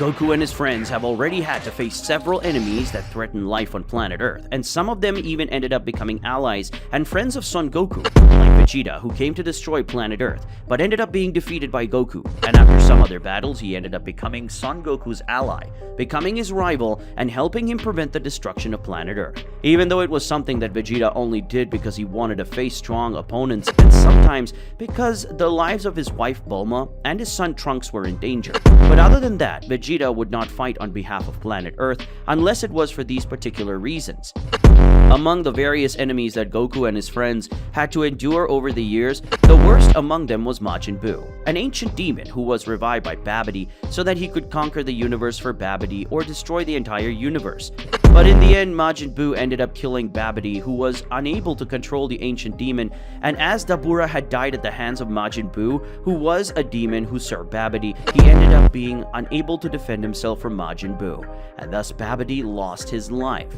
Goku and his friends have already had to face several enemies that threaten life on planet Earth, and some of them even ended up becoming allies and friends of Son Goku, like Vegeta, who came to destroy planet Earth, but ended up being defeated by Goku, and after some other battles, he ended up becoming Son Goku's ally, becoming his rival and helping him prevent the destruction of planet Earth, even though it was something that Vegeta only did because he wanted to face strong opponents, and sometimes because the lives of his wife Bulma and his son Trunks were in danger. But other than that, Vegeta would not fight on behalf of planet Earth unless it was for these particular reasons. Among the various enemies that Goku and his friends had to endure over the years, the worst among them was Majin Buu, an ancient demon who was revived by Babidi so that he could conquer the universe for Babidi or destroy the entire universe. But in the end, Majin Buu ended up killing Babidi, who was unable to control the ancient demon, and as Dabura had died at the hands of Majin Buu, who was a demon who served Babidi, he ended up being unable to defend himself from Majin Buu, and thus Babidi lost his life.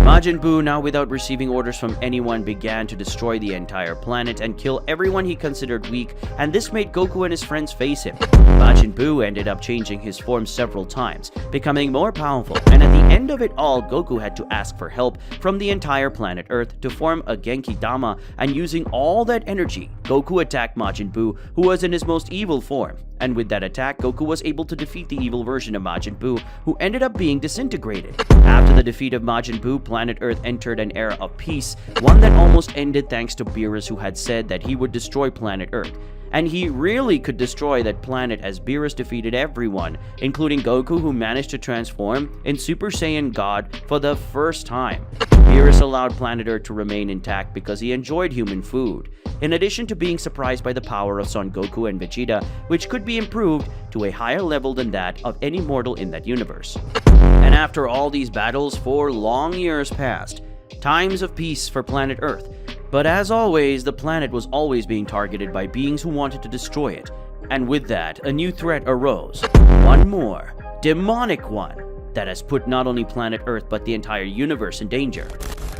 Majin Buu, now without receiving orders from anyone, began to destroy the entire planet and kill everyone he considered weak, and this made Goku and his friends face him. Majin Buu ended up changing his form several times, becoming more powerful, and at the end of it all, Goku had to ask for help from the entire planet Earth to form a Genki Dama, and using all that energy, Goku attacked Majin Buu, who was in his most evil form. And with that attack, Goku was able to defeat the evil version of Majin Buu, who ended up being disintegrated. After the defeat of Majin Buu, planet Earth entered an era of peace, one that almost ended thanks to Beerus, who had said that he would destroy planet Earth. And he really could destroy that planet as Beerus defeated everyone, including Goku, who managed to transform in Super Saiyan God for the first time. Beerus allowed planet Earth to remain intact because he enjoyed human food, in addition to being surprised by the power of Son Goku and Vegeta, which could be improved to a higher level than that of any mortal in that universe. And after all these battles for long years passed, times of peace for planet Earth. But as always, the planet was always being targeted by beings who wanted to destroy it. And with that, a new threat arose. One more, demonic one, that has put not only planet Earth but the entire universe in danger.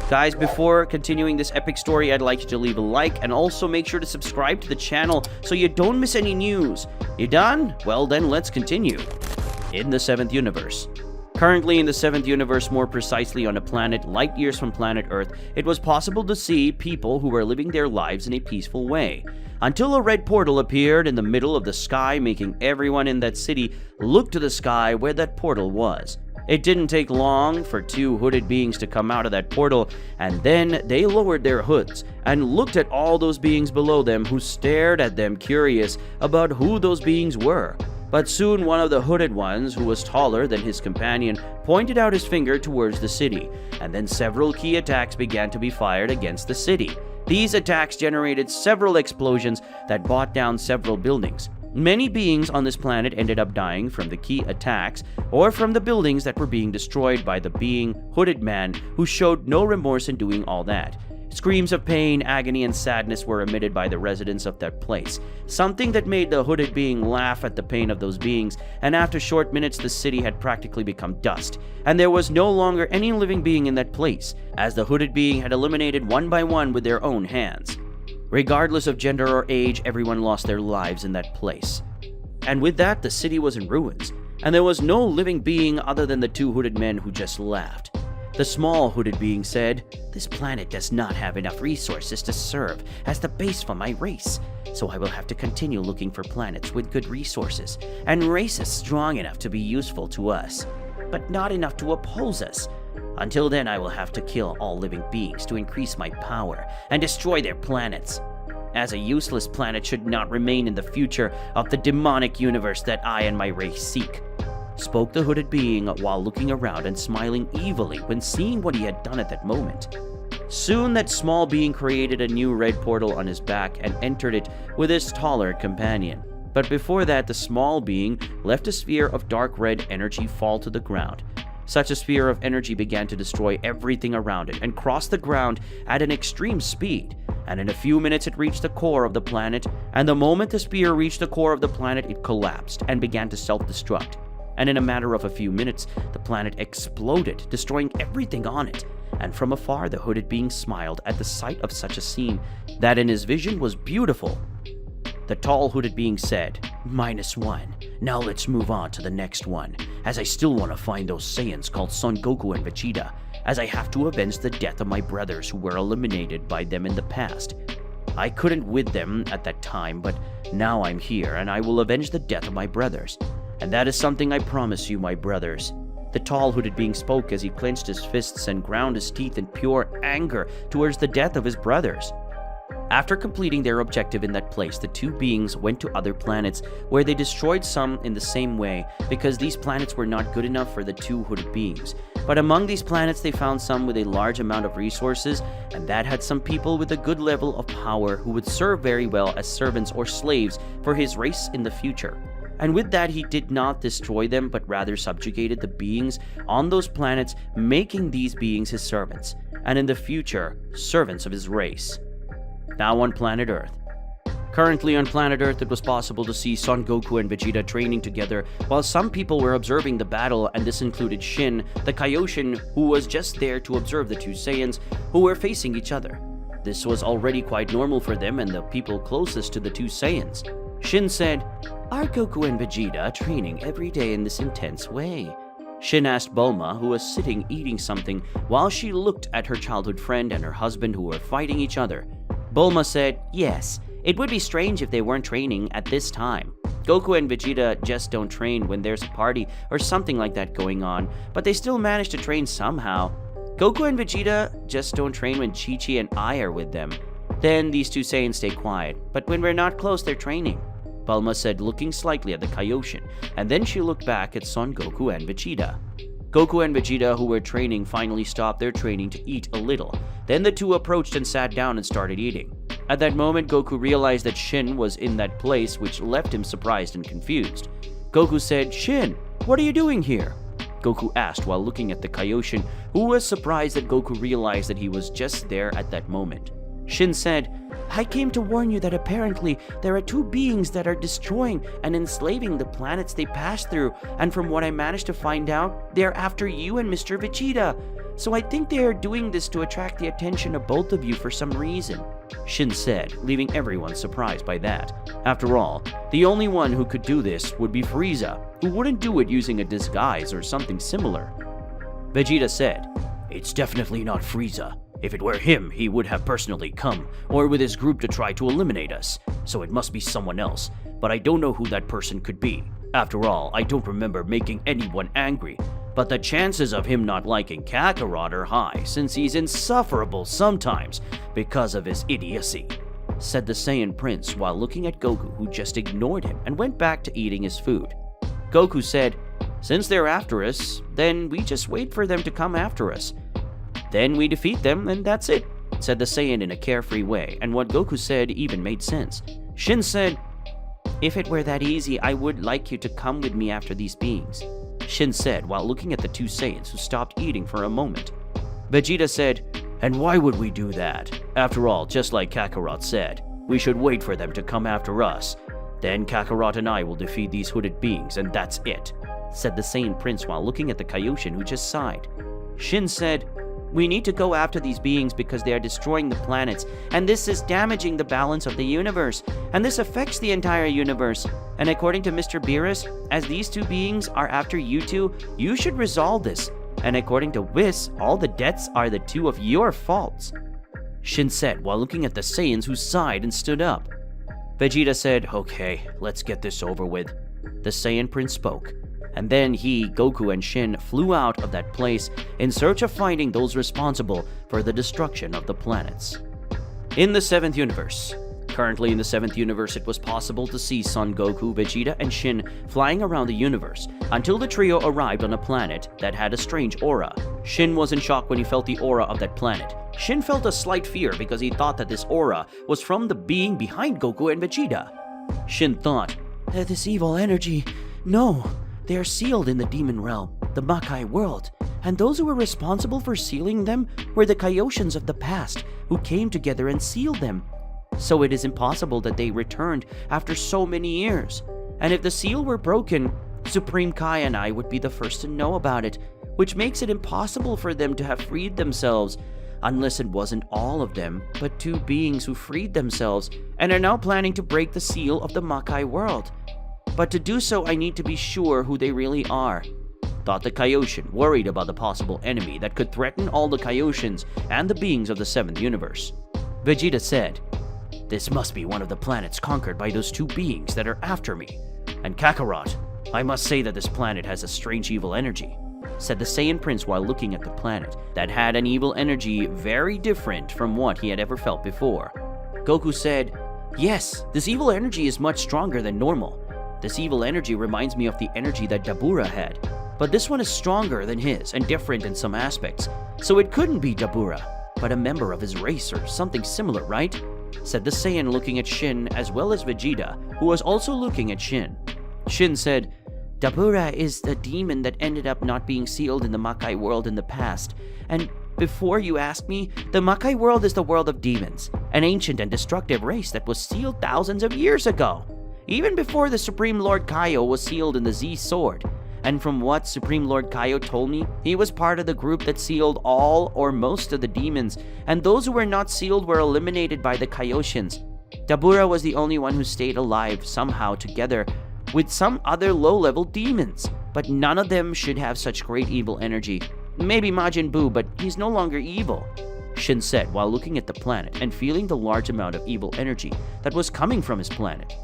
Guys, before continuing this epic story, I'd like you to leave a like and also make sure to subscribe to the channel so you don't miss any news. You done? Well then, let's continue. In the 7th universe. Currently in the 7th universe, more precisely on a planet light years from planet Earth, it was possible to see people who were living their lives in a peaceful way. Until a red portal appeared in the middle of the sky, making everyone in that city look to the sky where that portal was. It didn't take long for two hooded beings to come out of that portal, and then they lowered their hoods and looked at all those beings below them, who stared at them curious about who those beings were. But soon one of the hooded ones, who was taller than his companion, pointed out his finger towards the city, and then several key attacks began to be fired against the city. These attacks generated several explosions that brought down several buildings. Many beings on this planet ended up dying from the key attacks or from the buildings that were being destroyed by the being hooded man, who showed no remorse in doing all that. Screams of pain, agony, and sadness were emitted by the residents of that place, something that made the hooded being laugh at the pain of those beings, and after short minutes the city had practically become dust, and there was no longer any living being in that place, as the hooded being had eliminated one by one with their own hands. Regardless of gender or age, everyone lost their lives in that place. And with that, the city was in ruins, and there was no living being other than the two hooded men who just laughed. The small hooded being said, "This planet does not have enough resources to serve as the base for my race, so I will have to continue looking for planets with good resources and races strong enough to be useful to us, but not enough to oppose us. Until then, I will have to kill all living beings to increase my power and destroy their planets, as a useless planet should not remain in the future of the demonic universe that I and my race seek," spoke the hooded being while looking around and smiling evilly when seeing what he had done at that moment. Soon that small being created a new red portal on his back and entered it with his taller companion. But before that, the small being left a sphere of dark red energy fall to the ground. Such a sphere of energy began to destroy everything around it and crossed the ground at an extreme speed, and in a few minutes it reached the core of the planet, and the moment the sphere reached the core of the planet, it collapsed and began to self-destruct. And in a matter of a few minutes, the planet exploded, destroying everything on it. And from afar, the hooded being smiled at the sight of such a scene that in his vision was beautiful. The tall hooded being said, -1. Now let's move on to the next one, as I still want to find those Saiyans called Son Goku and Vegeta, as I have to avenge the death of my brothers who were eliminated by them in the past. I couldn't with them at that time, but now I'm here and I will avenge the death of my brothers. And that is something I promise you, my brothers. The tall hooded being spoke as he clenched his fists and ground his teeth in pure anger towards the death of his brothers. After completing their objective in that place, the two beings went to other planets where they destroyed some in the same way because these planets were not good enough for the two hooded beings. But among these planets they found some with a large amount of resources, and that had some people with a good level of power who would serve very well as servants or slaves for his race in the future. And with that he did not destroy them but rather subjugated the beings on those planets, making these beings his servants, and in the future, servants of his race. Now on planet Earth. Currently on planet Earth, it was possible to see Son Goku and Vegeta training together while some people were observing the battle, and this included Shin, the Kaioshin, who was just there to observe the two Saiyans who were facing each other. This was already quite normal for them and the people closest to the two Saiyans. Shin said, "Are Goku and Vegeta training every day in this intense way?" Shin asked Bulma, who was sitting eating something, while she looked at her childhood friend and her husband who were fighting each other. Bulma said, "Yes, it would be strange if they weren't training at this time. Goku and Vegeta just don't train when there's a party or something like that going on, but they still manage to train somehow. Goku and Vegeta just don't train when Chi-Chi and I are with them. Then these two Saiyans stay quiet, but when we're not close, they're training," Bulma said, looking slightly at the Kaioshin, and then she looked back at Son Goku and Vegeta. Goku and Vegeta, who were training, finally stopped their training to eat a little. Then the two approached and sat down and started eating. At that moment, Goku realized that Shin was in that place, which left him surprised and confused. Goku said, "Shin, what are you doing here?" Goku asked while looking at the Kaioshin, who was surprised that Goku realized that he was just there at that moment. Shin said, "I came to warn you that apparently there are two beings that are destroying and enslaving the planets they pass through, and from what I managed to find out, they're after you and Mr. Vegeta. So I think they are doing this to attract the attention of both of you for some reason," Shin said, leaving everyone surprised by that. After all, the only one who could do this would be Frieza, who wouldn't do it using a disguise or something similar. Vegeta said, "It's definitely not Frieza. If it were him, he would have personally come, or with his group to try to eliminate us. So it must be someone else, but I don't know who that person could be. After all, I don't remember making anyone angry. But the chances of him not liking Kakarot are high, since he's insufferable sometimes because of his idiocy," said the Saiyan Prince while looking at Goku, who just ignored him and went back to eating his food. Goku said, "Since they're after us, then we just wait for them to come after us. Then we defeat them, and that's it," said the Saiyan in a carefree way, and what Goku said even made sense. Shin said, "If it were that easy, I would like you to come with me after these beings," Shin said while looking at the two Saiyans who stopped eating for a moment. Vegeta said, "And why would we do that? After all, just like Kakarot said, we should wait for them to come after us. Then Kakarot and I will defeat these hooded beings, and that's it," said the Saiyan Prince while looking at the Kaioshin, who just sighed. Shin said, "We need to go after these beings because they are destroying the planets, and this is damaging the balance of the universe, and this affects the entire universe. And according to Mr. Beerus, as these two beings are after you two, you should resolve this. And according to Whis, all the deaths are the two of your faults," Shin said while looking at the Saiyans, who sighed and stood up. Vegeta said, "Okay, let's get this over with." The Saiyan Prince spoke. And then he, Goku, and Shin flew out of that place in search of finding those responsible for the destruction of the planets. In the 7th universe. Currently in the 7th universe, it was possible to see Son Goku, Vegeta, and Shin flying around the universe until the trio arrived on a planet that had a strange aura. Shin was in shock when he felt the aura of that planet. Shin felt a slight fear because he thought that this aura was from the being behind Goku and Vegeta. Shin thought, "This evil energy, no. They are sealed in the demon realm, the Makai world, and those who were responsible for sealing them were the Kaioshins of the past, who came together and sealed them. So it is impossible that they returned after so many years. And if the seal were broken, Supreme Kai and I would be the first to know about it, which makes it impossible for them to have freed themselves, unless it wasn't all of them, but two beings who freed themselves and are now planning to break the seal of the Makai world. but to do so I need to be sure who they really are," thought the Kaioshin, worried about the possible enemy that could threaten all the Kaioshins and the beings of the 7th universe. Vegeta said, "This must be one of the planets conquered by those 2 beings that are after me. And Kakarot, I must say that this planet has a strange evil energy," said the Saiyan Prince while looking at the planet that had an evil energy very different from what he had ever felt before. Goku said, "Yes, this evil energy is much stronger than normal. This evil energy reminds me of the energy that Dabura had, but this one is stronger than his and different in some aspects, so it couldn't be Dabura, but a member of his race or something similar, right?" said the Saiyan looking at Shin as well as Vegeta, who was also looking at Shin. Shin said, "Dabura is the demon that ended up not being sealed in the Makai world in the past, and before you ask me, the Makai world is the world of demons, an ancient and destructive race that was sealed thousands of years ago, even before the Supreme Lord Kaio was sealed in the Z Sword. And from what Supreme Lord Kaio told me, he was part of the group that sealed all or most of the demons, and those who were not sealed were eliminated by the Kaioshins. Dabura was the only one who stayed alive somehow together with some other low-level demons, but none of them should have such great evil energy. Maybe Majin Buu, but he's no longer evil," Shin said while looking at the planet and feeling the large amount of evil energy that was coming from his planet.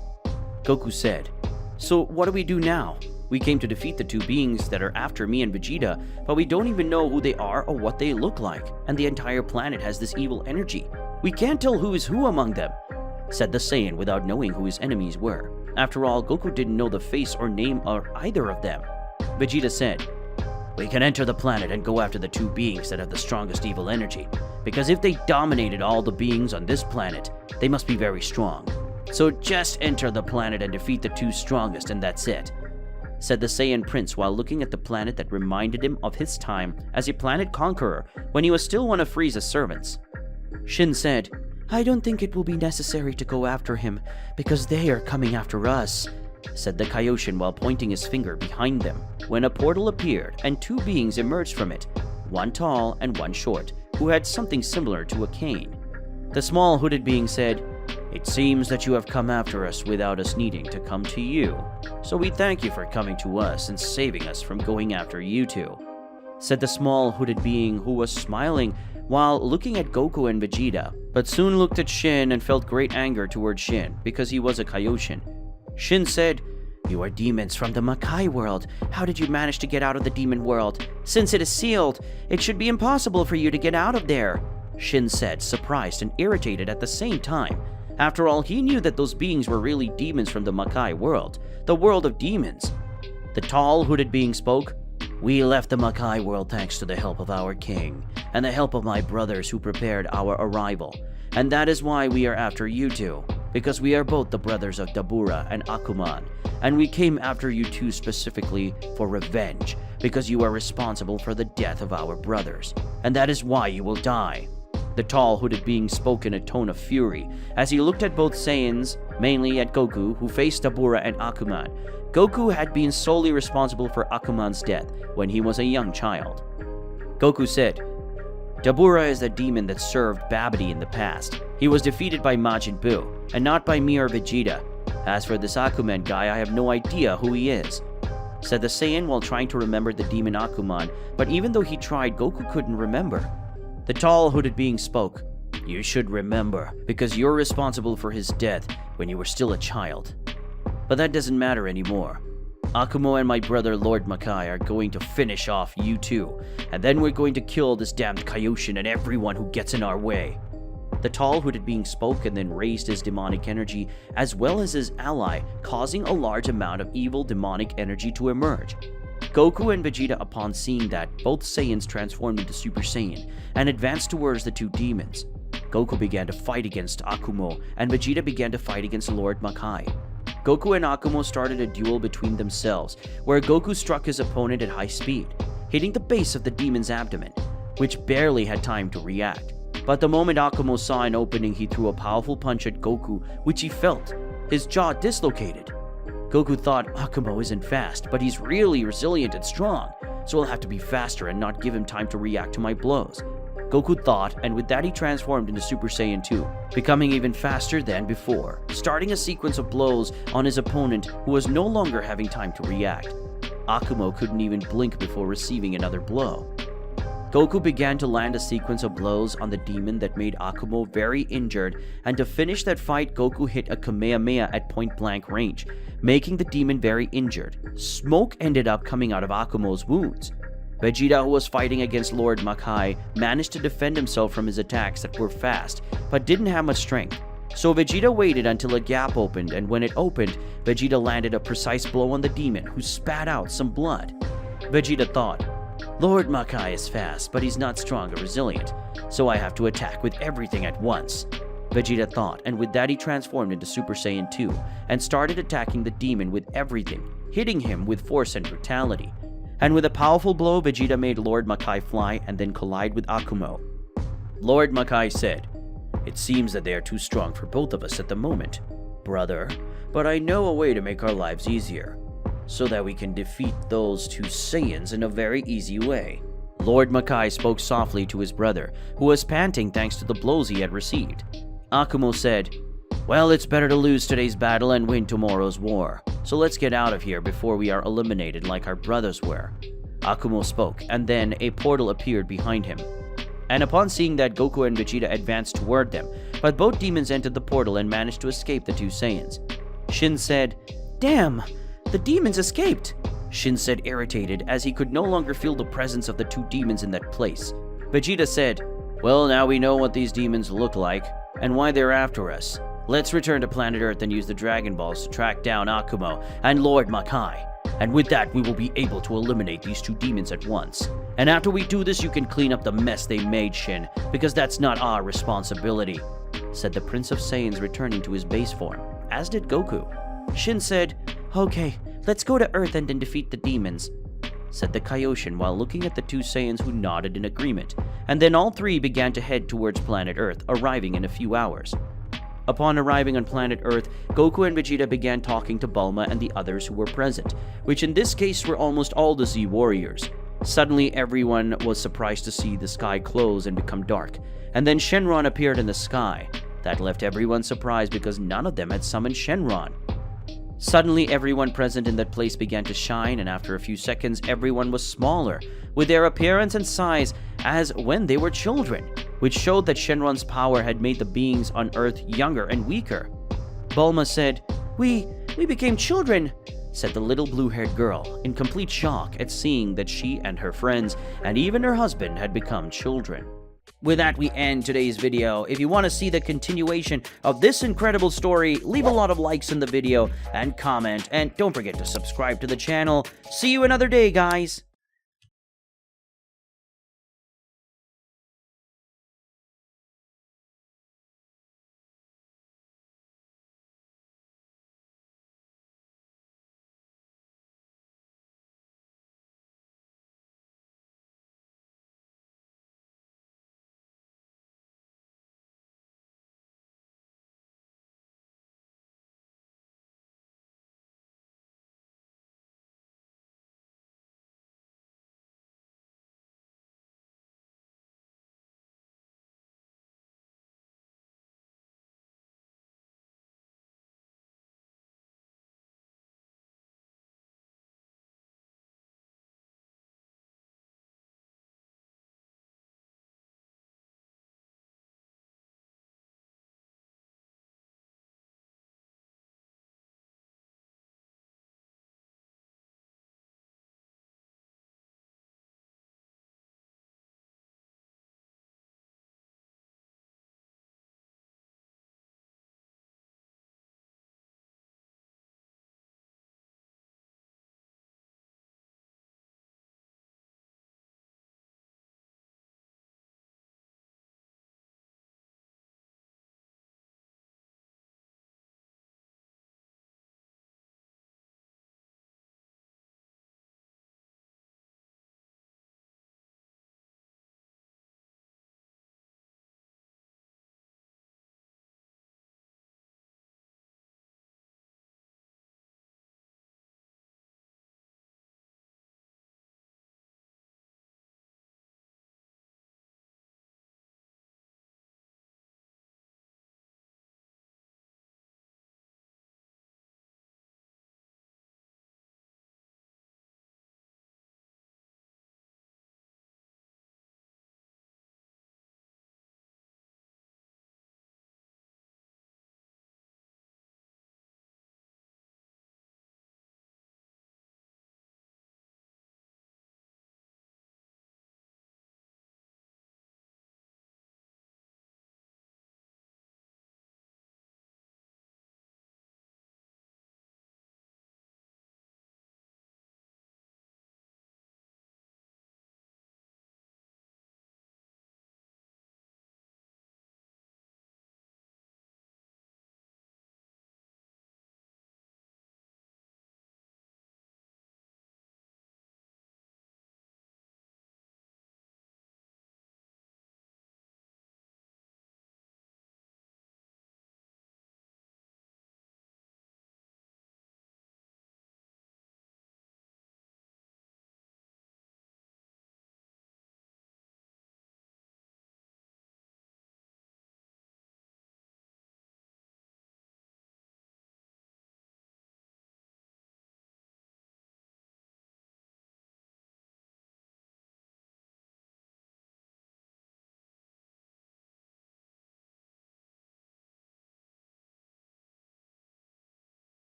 Goku said, "So what do we do now? We came to defeat the 2 beings that are after me and Vegeta, but we don't even know who they are or what they look like, and the entire planet has this evil energy. We can't tell who is who among them," said the Saiyan without knowing who his enemies were. After all, Goku didn't know the face or name of either of them. Vegeta said, "We can enter the planet and go after the 2 beings that have the strongest evil energy, because if they dominated all the beings on this planet, they must be very strong. So just enter the planet and defeat the 2 strongest and that's it," said the Saiyan Prince while looking at the planet that reminded him of his time as a planet conqueror when he was still one of Frieza's servants. Shin said, "I don't think it will be necessary to go after him, because they are coming after us," said the Kaioshin while pointing his finger behind them, when a portal appeared and 2 beings emerged from it, one tall and one short, who had something similar to a cane. The small hooded being said, "It seems that you have come after us without us needing to come to you, so we thank you for coming to us and saving us from going after you 2, said the small hooded being who was smiling while looking at Goku and Vegeta, but soon looked at Shin and felt great anger towards Shin because he was a Kaioshin. Shin said, "You are demons from the Makai world. How did you manage to get out of the demon world? Since it is sealed, it should be impossible for you to get out of there," Shin said, surprised and irritated at the same time. After all, he knew that those beings were really demons from the Makai world, the world of demons. The tall, hooded being spoke, "We left the Makai world thanks to the help of our king, and the help of my brothers who prepared our arrival. And that is why we are after you 2, because we are both the brothers of Dabura and Akuman, and we came after you 2 specifically for revenge, because you are responsible for the death of our brothers, and that is why you will die." The tall hooded being spoke in a tone of fury as he looked at both Saiyans, mainly at Goku, who faced Dabura and Akuman. Goku had been solely responsible for Akuman's death when he was a young child. Goku said, "Dabura is the demon that served Babidi in the past. He was defeated by Majin Buu, and not by me or Vegeta. As for this Akuman guy, I have no idea who he is," said the Saiyan while trying to remember the demon Akuman, but even though he tried, Goku couldn't remember. The tall hooded being spoke, "You should remember, because you're responsible for his death when you were still a child. But that doesn't matter anymore. Akumo and my brother Lord Makai are going to finish off you 2, and then we're going to kill this damned Kaioshin and everyone who gets in our way." The tall hooded being spoke and then raised his demonic energy as well as his ally, causing a large amount of evil demonic energy to emerge. Goku and Vegeta, upon seeing that, both Saiyans transformed into Super Saiyan and advanced towards the 2 demons. Goku began to fight against Akumo, and Vegeta began to fight against Lord Makai. Goku and Akumo started a duel between themselves, where Goku struck his opponent at high speed, hitting the base of the demon's abdomen, which barely had time to react. But the moment Akumo saw an opening, he threw a powerful punch at Goku, which he felt. His jaw dislocated. Goku thought Akumo isn't fast, but he's really resilient and strong, so I'll have to be faster and not give him time to react to my blows. Goku thought, and with that he transformed into Super Saiyan 2, becoming even faster than before, starting a sequence of blows on his opponent who was no longer having time to react. Akumo couldn't even blink before receiving another blow. Goku began to land a sequence of blows on the demon that made Akumo very injured, and to finish that fight, Goku hit a Kamehameha at point-blank range, making the demon very injured. Smoke ended up coming out of Akumo's wounds. Vegeta, who was fighting against Lord Makai, managed to defend himself from his attacks that were fast, but didn't have much strength. So Vegeta waited until a gap opened, and when it opened, Vegeta landed a precise blow on the demon, who spat out some blood. Vegeta thought, Lord Makai is fast, but he's not strong or resilient, so I have to attack with everything at once. Vegeta thought, and with that he transformed into Super Saiyan 2 and started attacking the demon with everything, hitting him with force and brutality. And with a powerful blow, Vegeta made Lord Makai fly and then collide with Akumo. Lord Makai said, "It seems that they are too strong for both of us at the moment, brother, but I know a way to make our lives easier, so that we can defeat those two Saiyans in a very easy way." Lord Makai spoke softly to his brother, who was panting thanks to the blows he had received. Akumo said, "Well, it's better to lose today's battle and win tomorrow's war, so let's get out of here before we are eliminated like our brothers were." Akumo spoke, and then a portal appeared behind him. And upon seeing that, Goku and Vegeta advanced toward them, but both demons entered the portal and managed to escape the two Saiyans. Shin said, "Damn! The demons escaped!" Shin said, irritated, as he could no longer feel the presence of the two demons in that place. Vegeta said, "Well, now we know what these demons look like, and why they're after us. Let's return to planet Earth and use the Dragon Balls to track down Akumo and Lord Makai. And with that, we will be able to eliminate these two demons at once. And after we do this, you can clean up the mess they made, Shin, because that's not our responsibility," said the Prince of Saiyans, returning to his base form, as did Goku. Shin said, "Okay, let's go to Earth and then defeat the demons," said the Kaioshin while looking at the two Saiyans, who nodded in agreement, and then all three began to head towards planet Earth, arriving in a few hours. Upon arriving on planet Earth, Goku and Vegeta began talking to Bulma and the others who were present, which in this case were almost all the Z Warriors. Suddenly, everyone was surprised to see the sky close and become dark, and then Shenron appeared in the sky. That left everyone surprised because none of them had summoned Shenron. Suddenly, everyone present in that place began to shine, and after a few seconds, everyone was smaller, with their appearance and size as when they were children, which showed that Shenron's power had made the beings on Earth younger and weaker. Bulma said, We became children," said the little blue-haired girl, in complete shock at seeing that she and her friends, and even her husband, had become children. With that, we end today's video. If you want to see the continuation of this incredible story, leave a lot of likes in the video and comment, and don't forget to subscribe to the channel. See you another day, guys!